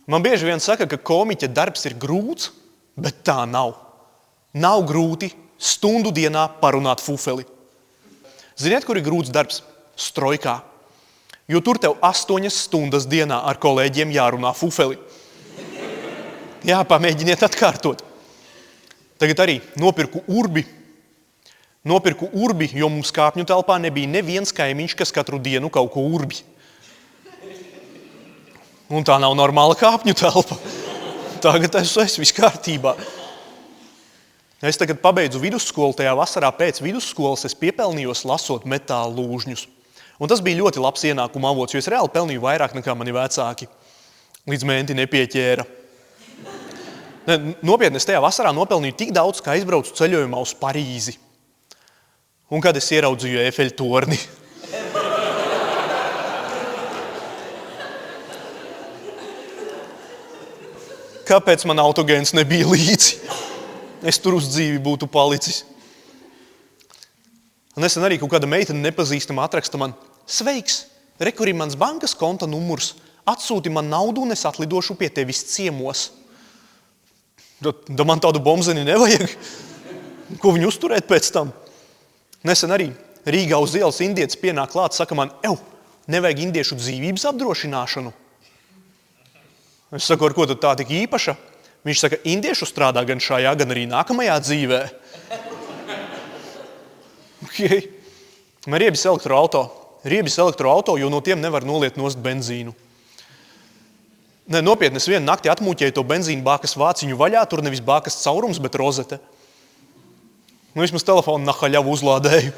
Man bieži vien saka, ka komiķa darbs ir grūts, bet tā nav. Nav grūti stundu dienā parunāt fufeli. Ziniet, kur ir grūts darbs? Strojkā. Jo tur tev 8 stundas dienā ar kolēģiem jārunā fufeli. Jā, pamēģiniet atkārtot. Tagad arī nopirku urbi, jo mums kāpņu telpā nebija neviens kaimiņš, kas katru dienu kaut ko urbi. Un tā nav normāla kāpņu telpa. Tagad es viss kārtībā. Es tagad pabeidzu vidusskolu, tajā vasarā pēc vidusskolas es piepelnījos lasot metāla lūžņus. Un tas bija ļoti labs ienākuma avots, jo es reāli pelnīju vairāk nekā mani vecāki. Līdz menti nepieķēra. Nopietni, es tajā vasarā nopelnīju tik daudz, ka aizbraucu ceļojumā uz Parīzi. Un kad es ieraudzīju Eifeļa torni. Kāpēc man autogēns nebija līdzi? Es tur uz dzīvi būtu palicis. Nesen arī kaut kāda meitene nepazīstama atraksta man: sveiks, re, kur ir mans bankas konta numurs, atsūti man naudu un es atlidošu pie tevis ciemos. Da man tādu bomzeni nevajag. Ko viņu uzturēt pēc tam? Nesen arī Rīgā uz ielas indietis pienāk klāt, saka man: nevajag indiešu dzīvības apdrošināšanu. Es saku, ar ko tad tā tik īpaša? Viņš saka, indiešu strādā gan šajā, gan arī nākamajā dzīvē. Okay. Man riebis elektroauto, jo no tiem nevar noliet nost benzīnu. Nopietni, es vienu nakti atmūķēju to benzīnu bākas vāciņu vaļā, tur nevis bākas caurums, bet rozete. Vismaz telefonu nahaļavu uzlādēju.